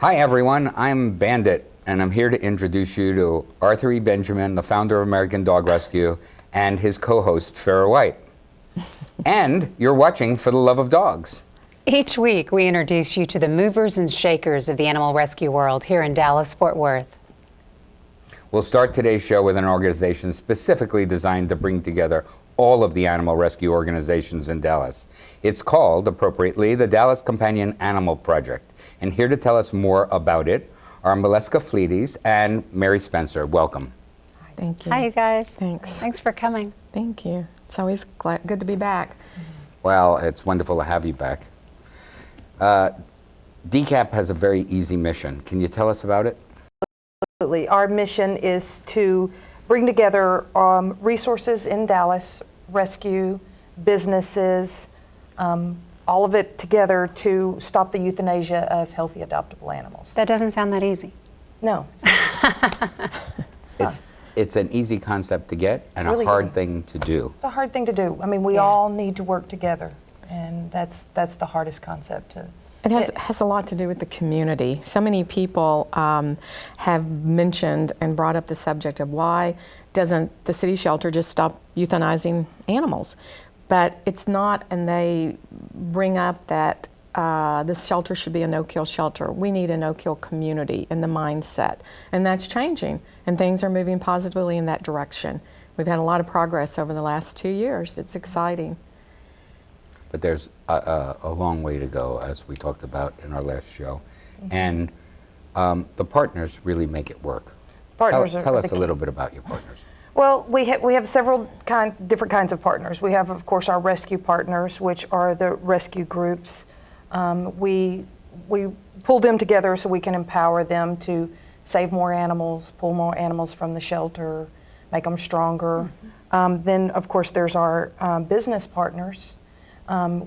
Hi everyone, I'm Bandit, and I'm here to introduce you to Arthur E. Benjamin, the founder of American Dog Rescue, and his co-host, Farrah White. And you're watching For the Love of Dogs. Each week, we introduce you to the movers and shakers of the animal rescue world here in Dallas-Fort Worth. We'll start today's show with an organization specifically designed to bring together all of the animal rescue organizations in Dallas. It's called, appropriately, the Dallas Companion Animal Project. And here to tell us more about it are Maleska Fleetes and Mary Spencer. Welcome. Thank you. Hi, you guys. Thanks. Thanks for coming. Thank you. It's always good to be back. Well, it's wonderful to have you back. DCAP has a very easy mission. Can you tell us about it? Absolutely. Our mission is to bring together resources in Dallas, rescue, businesses, all of it together to stop the euthanasia of healthy adoptable animals. That doesn't sound that easy. No. It's an easy concept to get and Really a hard easy. thing to do. It's a hard thing to do. I mean, we all need to work together, and that's the hardest concept to. It has a lot to do with the community. So many people have mentioned and brought up the subject of why doesn't the city shelter just stop euthanizing animals? But it's not, and they bring up that this shelter should be a no-kill shelter. We need a no-kill community in the mindset, and that's changing, and things are moving positively in that direction. We've had a lot of progress over the last 2 years. It's exciting. But there's a long way to go, as we talked about in our last show. And the partners really make it work. Partners Tell are us the a key. little bit about your partners. Well, we have several different kinds of partners. We have, of course, our rescue partners, which are the rescue groups. We pull them together so we can empower them to save more animals, pull more animals from the shelter, make them stronger. Then, of course, there's our business partners,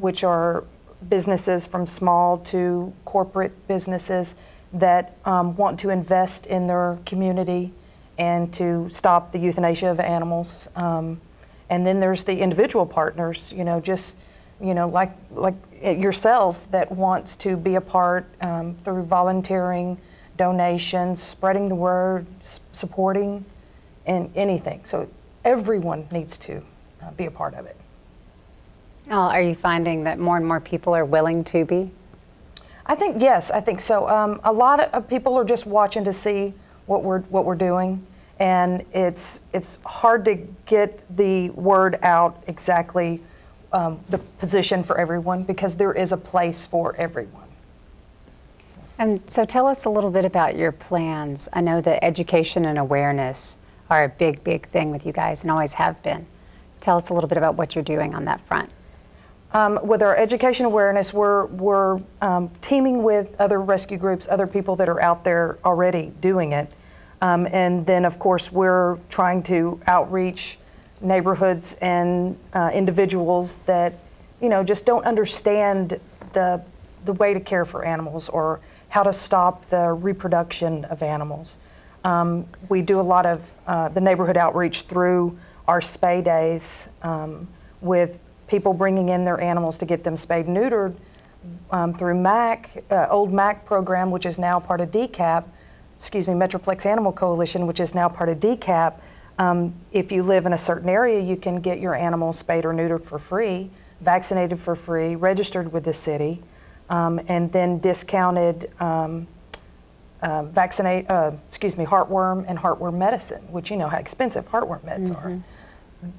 which are businesses from small to corporate businesses that want to invest in their community and to stop the euthanasia of animals. And then there's the individual partners, like yourself, that wants to be a part through volunteering, donations, spreading the word, supporting, and anything. So everyone needs to be a part of it. Are you finding that more and more people are willing to be? I think yes, I think so. A lot of people are just watching to see what we're doing, and it's hard to get the word out exactly the position for everyone, because there is a place for everyone. And so tell us a little bit about your plans. I know that education and awareness are a big, big thing with you guys and always have been. Tell us a little bit about what you're doing on that front. With our education awareness, we're teaming with other rescue groups, other people that are out there already doing it. And then, of course, we're trying to outreach neighborhoods and individuals that, just don't understand the way to care for animals or how to stop the reproduction of animals. We do a lot of the neighborhood outreach through our spay days with people bringing in their animals to get them spayed and neutered through MAC, old MAC program, which is now part of DCAP, Metroplex Animal Coalition, which is now part of DCAP. If you live in a certain area, you can get your animal spayed or neutered for free, vaccinated for free, registered with the city, and then discounted heartworm and heartworm medicine, which you know how expensive heartworm meds are.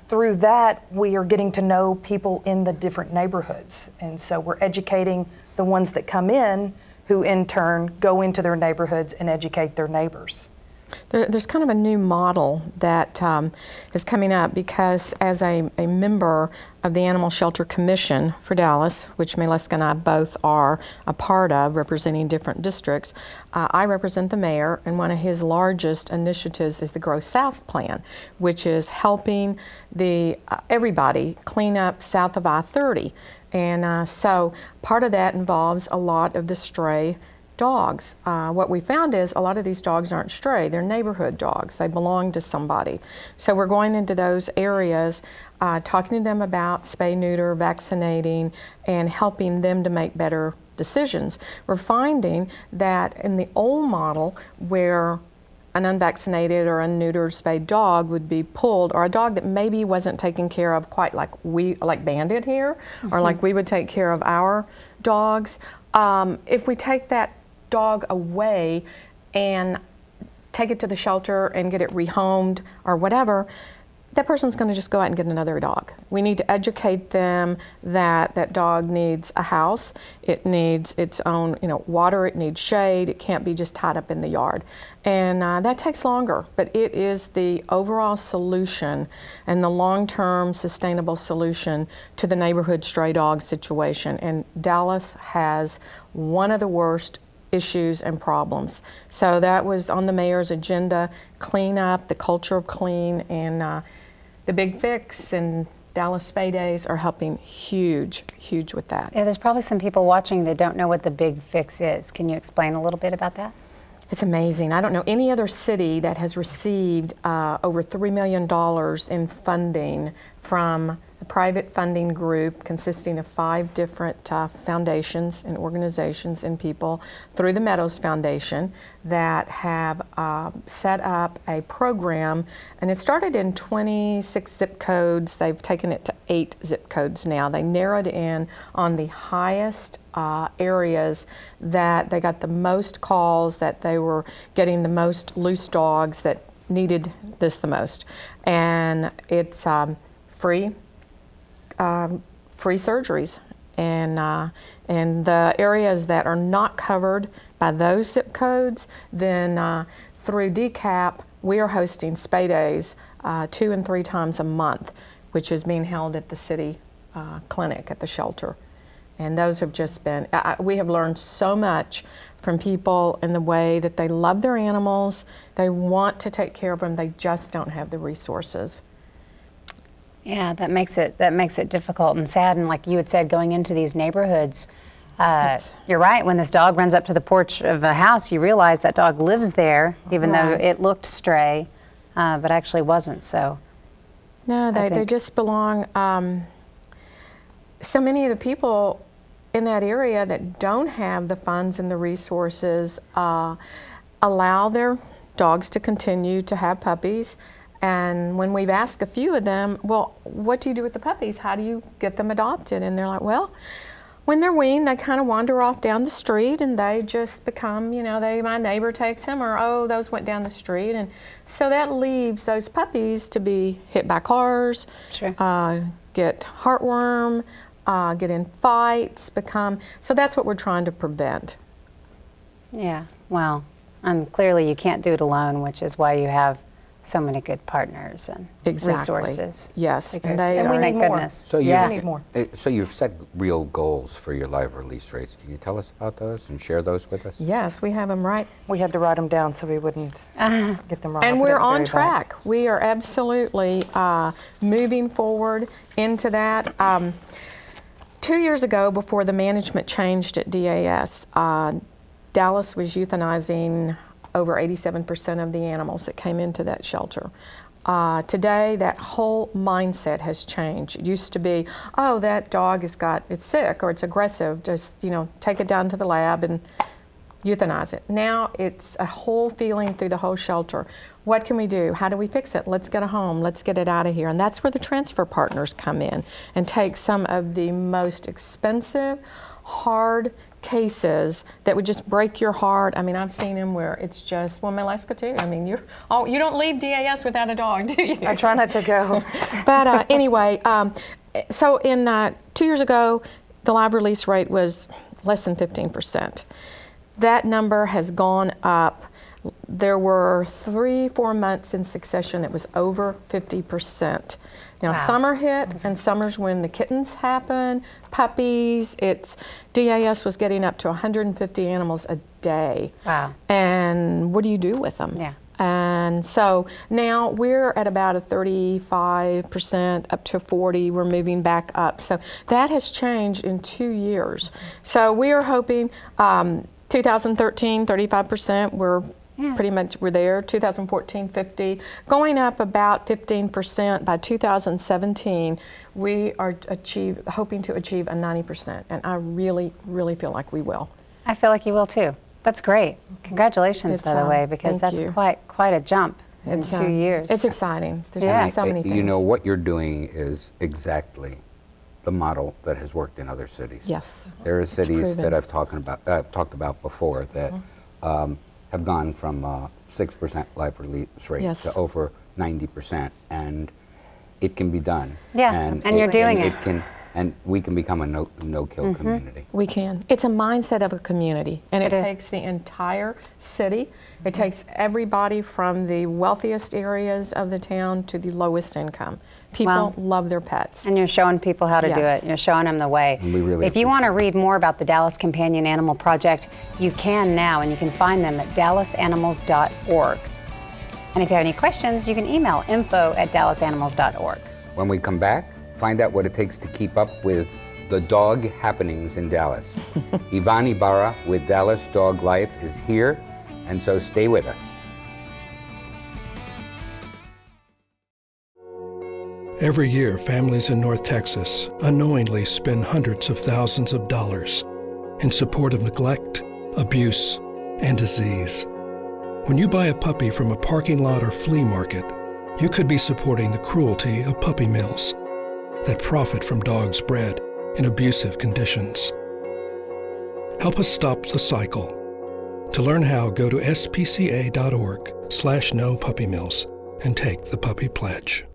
Through that, we are getting to know people in the different neighborhoods. And so we're educating the ones that come in, who in turn go into their neighborhoods and educate their neighbors. There's kind of a new model that is coming up, because as a member of the Animal Shelter Commission for Dallas, which Maleska and I both are a part of, representing different districts, I represent the mayor, and one of his largest initiatives is the Grow South Plan, which is helping everybody clean up south of I-30. And so part of that involves a lot of the stray dogs. What we found is a lot of these dogs aren't stray, they're neighborhood dogs. They belong to somebody. So we're going into those areas, talking to them about spay, neuter, vaccinating, and helping them to make better decisions. We're finding that in the old model, where an unvaccinated or unneutered spayed dog would be pulled, or a dog that maybe wasn't taken care of quite like Bandit here, or like we would take care of our dogs. If we take that dog away and take it to the shelter and get it rehomed or whatever, that person's going to just go out and get another dog. We need to educate them that that dog needs a house. It needs its own, water. It needs shade. It can't be just tied up in the yard. And that takes longer, but it is the overall solution and the long-term sustainable solution to the neighborhood stray dog situation. And Dallas has one of the worst issues and problems. So that was on the mayor's agenda: clean up, the culture of clean, and the Big Fix and Dallas Spay Days are helping huge with that. Yeah, there's probably some people watching that don't know what the Big Fix is. Can you explain a little bit about that? It's amazing. I don't know any other city that has received over $3 million in funding from a private funding group consisting of 5 different foundations and organizations and people through the Meadows Foundation that have set up a program, and it started in 26 zip codes. They've taken it to 8 zip codes now. They narrowed in on the highest areas that they got the most calls, that they were getting the most loose dogs that needed this the most. And it's free surgeries, and the areas that are not covered by those zip codes, then through DCAP, we are hosting spay days 2 and 3 times a month, which is being held at the city clinic at the shelter. And those have just been, we have learned so much from people in the way that they love their animals, they want to take care of them, they just don't have the resources. Yeah, that makes it difficult and sad. And like you had said, going into these neighborhoods, you're right. When this dog runs up to the porch of a house, you realize that dog lives there, even though it looked stray, but actually wasn't. So no, they just belong. So many of the people in that area that don't have the funds and the resources allow their dogs to continue to have puppies. And when we've asked a few of them, well, what do you do with the puppies? How do you get them adopted? And they're like, well, when they're weaned, they kind of wander off down the street and they just become, my neighbor takes them, or, oh, those went down the street. And so that leaves those puppies to be hit by cars, sure. Get heartworm, get in fights, so that's what we're trying to prevent. Yeah, well, and clearly you can't do it alone, which is why you have so many good partners and resources. Yes, and we need more. Goodness. So yeah. We need more. So you've set real goals for your live release rates. Can you tell us about those and share those with us? Yes, we have them right. We had to write them down so we wouldn't get them wrong. And we're on track. We are absolutely moving forward into that. 2 years ago, before the management changed at DAS, Dallas was euthanizing over 87% of the animals that came into that shelter. Today, that whole mindset has changed. It used to be, oh, that dog it's sick or it's aggressive, just take it down to the lab and euthanize it. Now it's a whole feeling through the whole shelter. What can we do? How do we fix it? Let's get it home. Let's get it out of here. And that's where the transfer partners come in and take some of the most expensive, hard cases that would just break your heart. I mean, I've seen them where it's just, well, Maleska too. I mean, you don't leave DAS without a dog, do you? I try not to go. But anyway, so in 2 years ago, the live release rate was less than 15%. That number has gone up. There were 3-4 months in succession that was over 50%. Now, wow. Summer hit, and summer's when the kittens happen, puppies. DAS was getting up to 150 animals a day. Wow. And what do you do with them? Yeah. And so now we're at about a 35%, up to 40. We're moving back up. So that has changed in 2 years. So we are hoping 2013, 35%. We're Pretty much we're there. 2014, 50, going up about 15%. By 2017, we are hoping to achieve a 90%, and I really, really feel like we will. I feel like you will too. That's great. Congratulations, It's, by the way, because thank that's you. quite a jump in It's, 2 years. It's exciting. There's Yeah. so many things. You know, what you're doing is exactly the model that has worked in other cities. Yes. There are cities proven. that I've talked about before that have gone from 6% life release rate Yes. to over 90%, and it can be done. Yeah, and you're doing it. And we can become a no-kill community. We can. It's a mindset of a community, and it It is. takes the entire city. It takes everybody from the wealthiest areas of the town to the lowest income. People Wow. love their pets. And you're showing people how to do Yes. it. You're showing them the way. And we really if you want to appreciate read more about the Dallas Companion Animal Project, you can now, and you can find them at dallasanimals.org. And if you have any questions, you can email info@dallasanimals.org. When we come back, find out what it takes to keep up with the dog happenings in Dallas. Ivan Ibarra with Dallas Dog Life is here, and so stay with us. Every year, families in North Texas unknowingly spend hundreds of thousands of dollars in support of neglect, abuse, and disease. When you buy a puppy from a parking lot or flea market, you could be supporting the cruelty of puppy mills that profit from dogs bred in abusive conditions. Help us stop the cycle. To learn how, go to spca.org/no-puppy-mills and take the puppy pledge.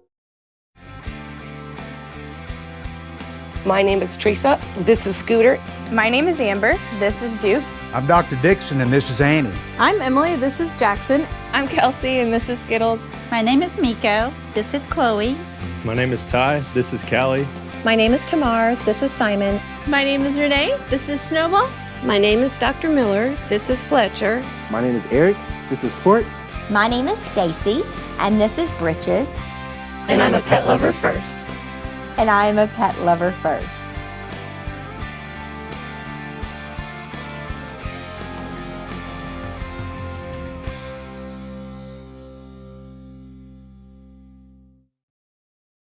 My name is Teresa. This is Scooter. My name is Amber. This is Duke. I'm Dr. Dixon, and this is Annie. I'm Emily. This is Jackson. I'm Kelsey, and this is Skittles. My name is Miko. This is Chloe. My name is Ty. This is Callie. My name is Tamar. This is Simon. My name is Renee. This is Snowball. My name is Dr. Miller. This is Fletcher. My name is Eric. This is Sport. My name is Stacy, and this is Britches. And I'm a pet lover first. And I am a pet lover first.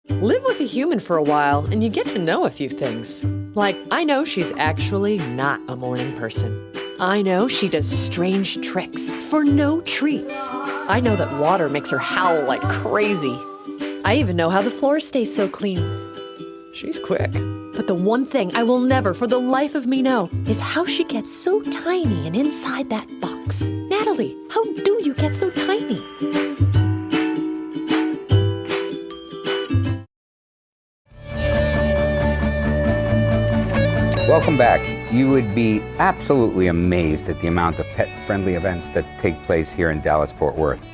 Live with a human for a while and you get to know a few things. Like, I know she's actually not a morning person. I know she does strange tricks for no treats. I know that water makes her howl like crazy. I even know how the floor stays so clean. She's quick. But the one thing I will never for the life of me know is how she gets so tiny and inside that box. Natalie, how do you get so tiny? Welcome back. You would be absolutely amazed at the amount of pet-friendly events that take place here in Dallas-Fort Worth.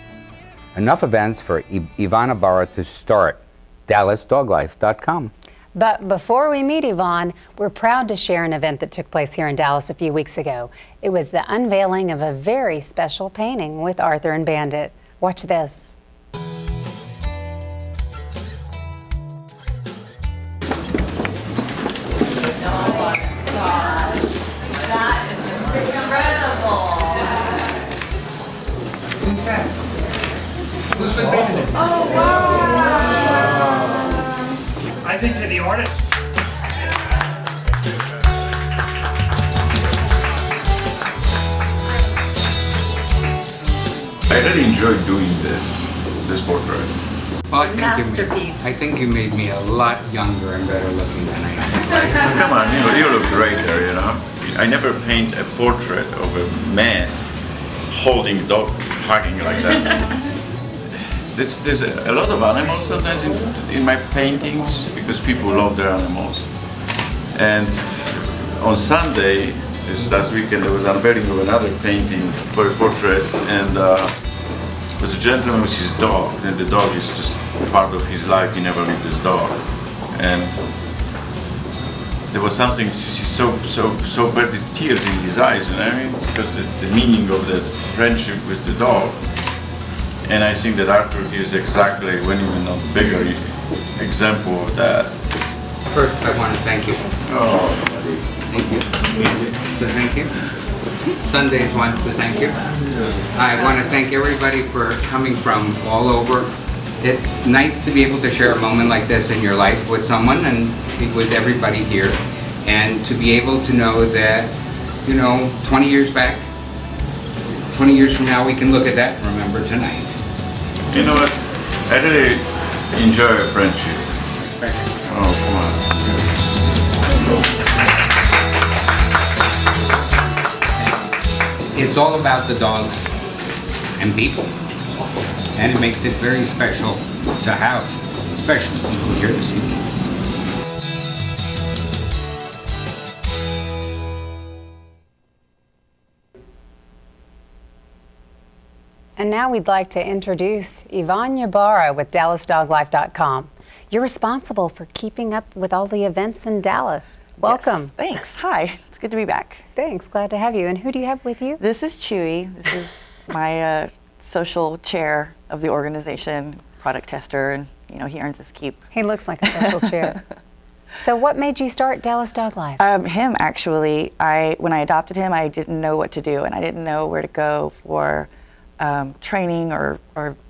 Enough events for Ivan Ibarra to start DallasDogLife.com. But before we meet Yvonne, we're proud to share an event that took place here in Dallas a few weeks ago. It was the unveiling of a very special painting with Arthur and Bandit. Watch this. Who's that? Who's the Bandit? Oh, wow! I think to the artist. I really enjoyed doing this portrait. Well, I think you made me a lot younger and better looking than I am. Come on, you look great there, you know. I never paint a portrait of a man holding a dog, hugging like that. There's a lot of animals sometimes in my paintings because people love their animals. And on Sunday, this last weekend, there was an unveiling of another painting for a portrait, and it was a gentleman with his dog, and the dog is just part of his life. He never leaves his dog, and there was something. You see, so bad the tears in his eyes, you know what I mean? Because the meaning of the friendship with the dog. And I think that Arthur is exactly, when even a bigger example of that. First, I want to thank you. Oh, buddy. Thank you. So thank you. Sundays wants to thank you. I want to thank everybody for coming from all over. It's nice to be able to share a moment like this in your life with someone and with everybody here, and to be able to know that, 20 years back, 20 years from now, we can look at that and remember tonight. You know what? I really enjoy our friendship. Especially. Oh, come on. It's all about the dogs and people. And it makes it very special to have special people here this evening. And now we'd like to introduce Yvonne Ybarra with DallasDogLife.com. You're responsible for keeping up with all the events in Dallas. Welcome. Yes, thanks. Hi. It's good to be back. Thanks. Glad to have you. And who do you have with you? This is Chewy. This is my social chair of the organization, product tester, and he earns his keep. He looks like a social chair. So what made you start Dallas Dog Life? Him, actually. When I adopted him, I didn't know what to do, and I didn't know where to go for training or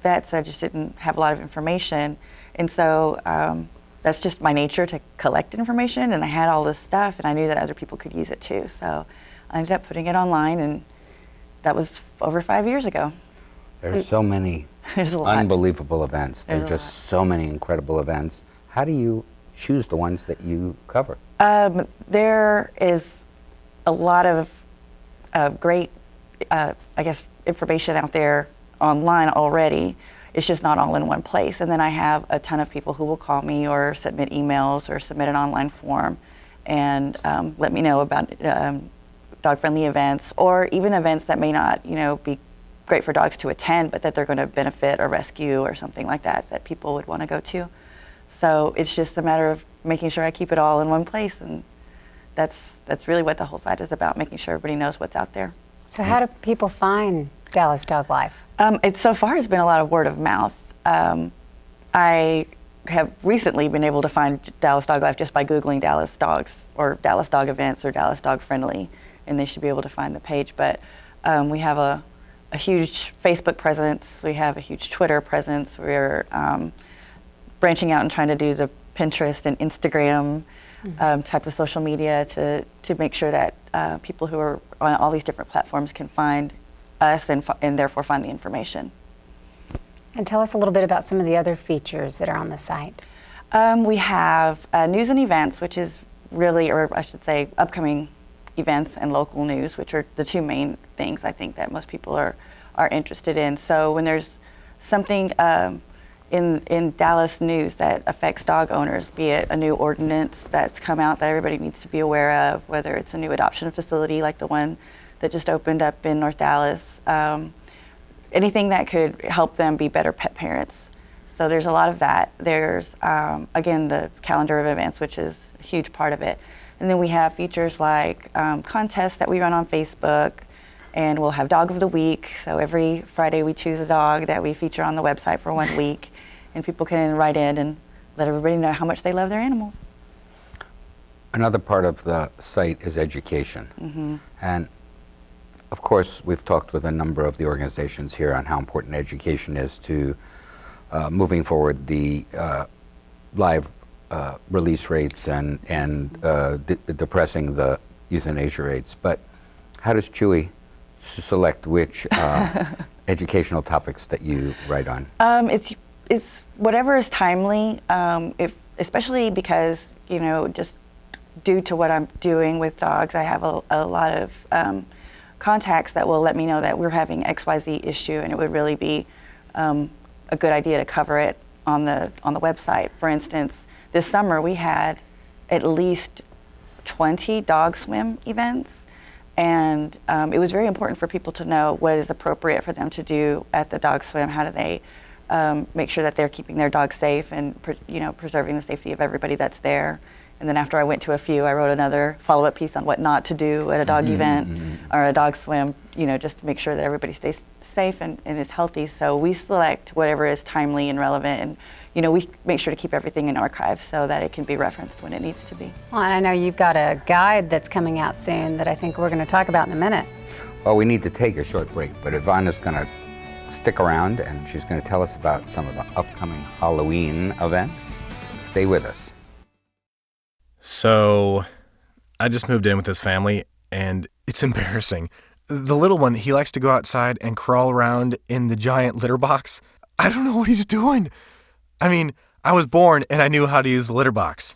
vets. I just didn't have a lot of information. And so that's just my nature, to collect information, and I had all this stuff, and I knew that other people could use it too. So I ended up putting it online, and that was over 5 years ago. There's so many unbelievable events. There's just so many incredible events. How do you choose the ones that you cover? There is a lot of great, information out there online already. It's just not all in one place. And then I have a ton of people who will call me or submit emails or submit an online form and let me know about dog-friendly events, or even events that may not, be great for dogs to attend, but that they're going to benefit a rescue or something like that people would want to go to. So it's just a matter of making sure I keep it all in one place, and that's really what the whole site is about, making sure everybody knows what's out there. So how do people find Dallas Dog Life? So far it's been a lot of word of mouth. I have recently been able to find Dallas Dog Life just by Googling Dallas Dogs or Dallas Dog Events or Dallas Dog Friendly, and they should be able to find the page. But we have a huge Facebook presence. We have a huge Twitter presence. We're branching out and trying to do the Pinterest and Instagram type of social media to make sure that people who are on all these different platforms can find us and therefore find the information. And tell us a little bit about some of the other features that are on the site. We have news and events, which is really, or I should say, upcoming events and local news, which are the two main things I think that most people are interested in. So when there's something in Dallas news that affects dog owners, be it a new ordinance that's come out that everybody needs to be aware of, whether it's a new adoption facility like the one that just opened up in North Dallas, anything that could help them be better pet parents. So there's a lot of that. There's, again, the calendar of events, which is a huge part of it. And then we have features like contests that we run on Facebook, and we'll have Dog of the Week. So every Friday we choose a dog that we feature on the website for 1 week, and people can write in and let everybody know how much they love their animals. Another part of the site is education. And of course, we've talked with a number of the organizations here on how important education is to moving forward the live release rates and depressing the euthanasia rates. But how does Chewy select which educational topics that you write on? It's whatever is timely, especially because, just due to what I'm doing with dogs, I have a lot of contacts that will let me know that we're having XYZ issue, and it would really be a good idea to cover it on the website. For instance, this summer we had at least 20 dog swim events, and it was very important for people to know what is appropriate for them to do at the dog swim. How do they make sure that they're keeping their dog safe and preserving the safety of everybody that's there. And then after I went to a few, I wrote another follow-up piece on what not to do at a dog event. or a dog swim, just to make sure that everybody stays safe and is healthy. So we select whatever is timely and relevant, and we make sure to keep everything in archives so that it can be referenced when it needs to be. Well, and I know you've got a guide that's coming out soon that I think we're going to talk about in a minute. Well, we need to take a short break, but Ivana's going to stick around and she's going to tell us about some of the upcoming Halloween events. Stay with us. So, I just moved in with this family, and it's embarrassing. The little one, he likes to go outside and crawl around in the giant litter box. I don't know what he's doing. I mean, I was born and I knew how to use the litter box.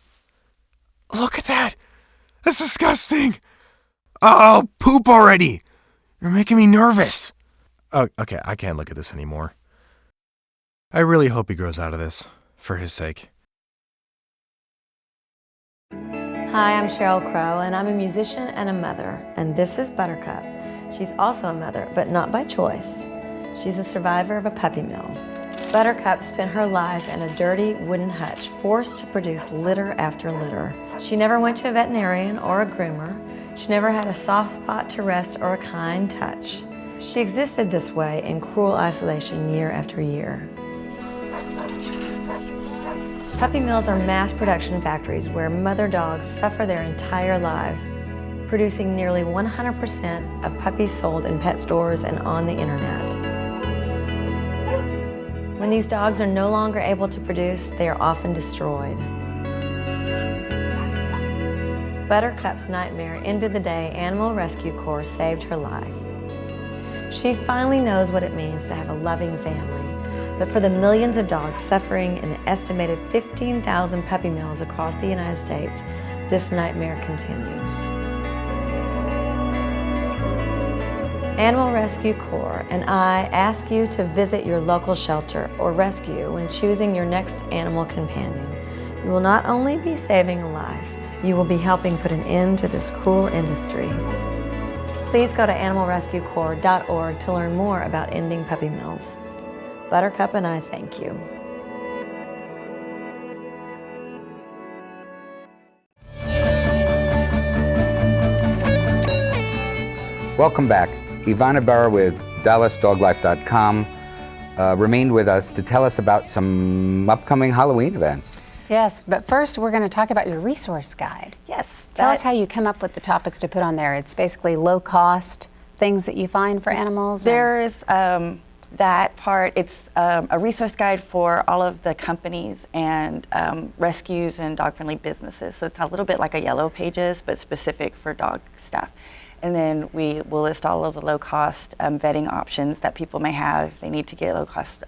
Look at that! That's disgusting! Oh, poop already! You're making me nervous. Oh, okay, I can't look at this anymore. I really hope he grows out of this, for his sake. Hi, I'm Cheryl Crow, and I'm a musician and a mother, and this is Buttercup. She's also a mother, but not by choice. She's a survivor of a puppy mill. Buttercup spent her life in a dirty wooden hutch, forced to produce litter after litter. She never went to a veterinarian or a groomer. She never had a soft spot to rest or a kind touch. She existed this way in cruel isolation year after year. Puppy mills are mass production factories where mother dogs suffer their entire lives, producing nearly 100% of puppies sold in pet stores and on the internet. When these dogs are no longer able to produce, they are often destroyed. Buttercup's nightmare ended the day Animal Rescue Corps saved her life. She finally knows what it means to have a loving family, but for the millions of dogs suffering in the estimated 15,000 puppy mills across the United States, this nightmare continues. Animal Rescue Corps and I ask you to visit your local shelter or rescue when choosing your next animal companion. You will not only be saving a life, you will be helping put an end to this cruel industry. Please go to animalrescuecorps.org to learn more about ending puppy mills. Buttercup and I thank you. Welcome back. Ivana Barra with DallasDogLife.com remained with us to tell us about some upcoming Halloween events. Yes, but first we're going to talk about your resource guide. Yes. Tell us how you come up with the topics to put on there. It's basically low cost things that you find for animals. There is that part. It's a resource guide for all of the companies and rescues and dog-friendly businesses. So it's a little bit like a Yellow Pages, but specific for dog stuff. And then we will list all of the low-cost vetting options that people may have if they need to get low-cost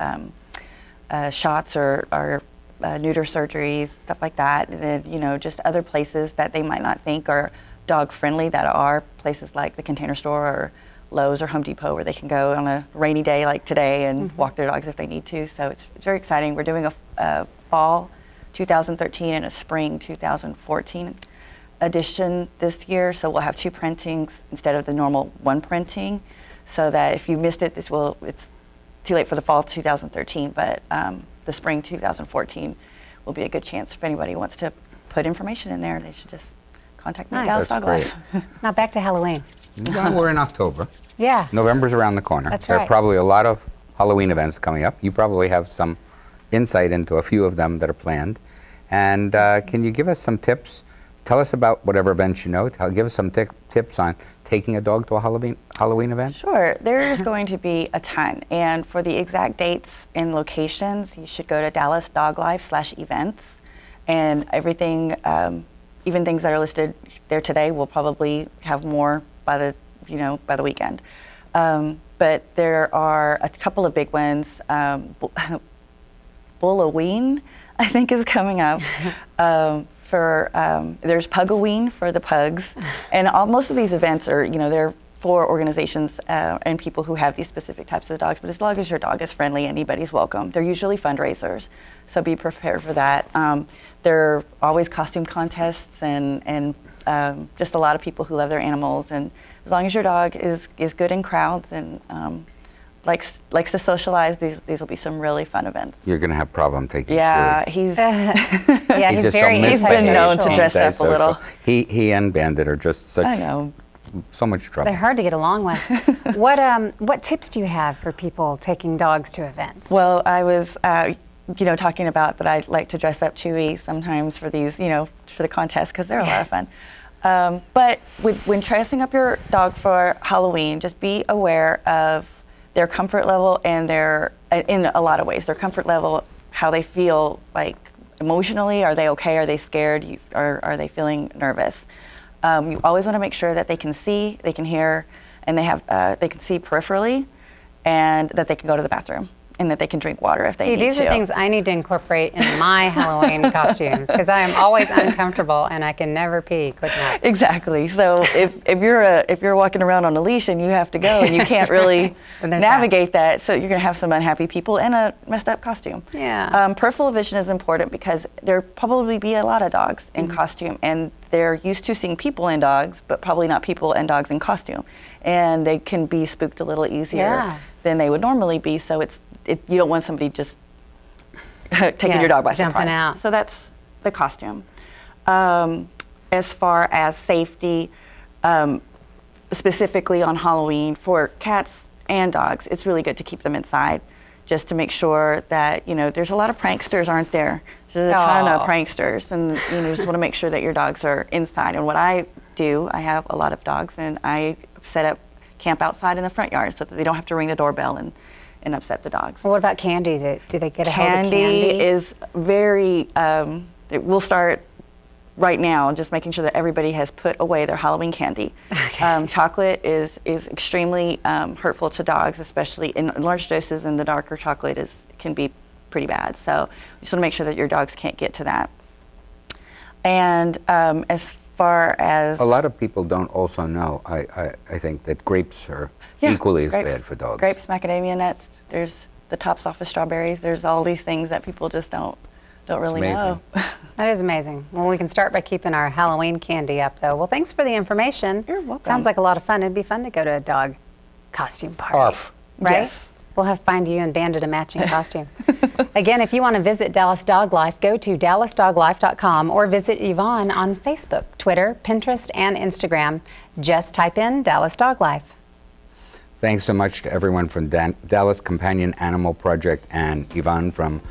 shots or neuter surgeries, stuff like that. And then, just other places that they might not think are dog-friendly that are places like the Container Store or Lowe's or Home Depot where they can go on a rainy day like today and walk their dogs if they need to. So it's very exciting. We're doing a fall 2013 and a spring 2014 edition this year, so we'll have 2 printings instead of the normal 1 printing, so that if you missed it, it's too late for the fall 2013, but the spring 2014 will be a good chance if anybody wants to put information in there. They should just contact me at Dallas Dog Life. Now back to Halloween. Well, we're in October. Yeah. November's around the corner. That's There right. are probably a lot of Halloween events coming up. You probably have some insight into a few of them that are planned. And can you give us some tips? Tell us about whatever events you know. Give us some tips on taking a dog to a Halloween event. Sure. There's going to be a ton. And for the exact dates and locations, you should go to DallasDogLife/events. And everything, even things that are listed there today, will probably have more by the weekend. But there are a couple of big ones. Bulloween, I think, is coming up. There's Pugoween for the pugs, and most of these events are, they're for organizations and people who have these specific types of dogs. But as long as your dog is friendly, anybody's welcome. They're usually fundraisers, so be prepared for that. There are always costume contests and just a lot of people who love their animals. And as long as your dog is good in crowds and likes to socialize, these will be some really fun events. You're going to have problem taking Yeah, Chewy. he's just so been known to dress up a little. He and Bandit are just such so much trouble. They're hard to get along with. What tips do you have for people taking dogs to events? Well, I was, talking about that I like to dress up Chewy sometimes for these, for the contest because they're a lot of fun. But when dressing up your dog for Halloween, just be aware of their comfort level and in a lot of ways, their comfort level, how they feel like emotionally. Are they okay? Are they scared? Or are they feeling nervous? You always want to make sure that they can see, they can hear, and they can see peripherally, and that they can go to the bathroom, and that they can drink water if they need to. See, these are things I need to incorporate in my Halloween costumes because I am always uncomfortable and I can never pee quick enough. Exactly. So if you're walking around on a leash and you have to go and you can't really navigate that, so you're going to have some unhappy people in a messed up costume. Yeah. Peripheral vision is important because there probably be a lot of dogs in costume, and they're used to seeing people and dogs, but probably not people and dogs in costume, and they can be spooked a little easier than they would normally be. So you don't want somebody just taking your dog by surprise. Jumping out. So that's the costume. As far as safety, specifically on Halloween for cats and dogs, it's really good to keep them inside, just to make sure that, there's a lot of pranksters, aren't there? There's a ton of pranksters, and just want to make sure that your dogs are inside. And what I do, I have a lot of dogs, and I set up camp outside in the front yard so that they don't have to ring the doorbell and upset the dogs. Well, what about candy? Do they get a hold of candy? Candy is very, we'll start right now, just making sure that everybody has put away their Halloween candy. Okay. Chocolate is extremely hurtful to dogs, especially in large doses, and the darker chocolate can be pretty bad. So you just want to make sure that your dogs can't get to that. And as far as... A lot of people don't also know, I think, that grapes are equally as bad for dogs. Grapes, macadamia nuts, there's the tops off of strawberries, there's all these things that people just don't really know. That is amazing. Well, we can start by keeping our Halloween candy up, though. Well, thanks for the information. You're welcome. Sounds like a lot of fun. It'd be fun to go to a dog costume party. Arf. Right? Yes. We'll have to find you and Bandit a matching costume. Again, if you want to visit Dallas Dog Life, go to dallasdoglife.com or visit Yvonne on Facebook, Twitter, Pinterest, and Instagram. Just type in Dallas Dog Life. Thanks so much to everyone from Dallas Companion Animal Project and Yvonne from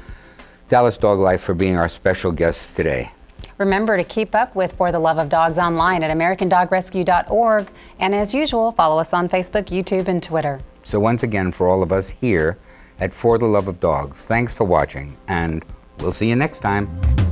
Dallas Dog Life for being our special guests today. Remember to keep up with For the Love of Dogs online at AmericanDogRescue.org. And as usual, follow us on Facebook, YouTube, and Twitter. So once again, for all of us here at For the Love of Dogs, thanks for watching, and we'll see you next time.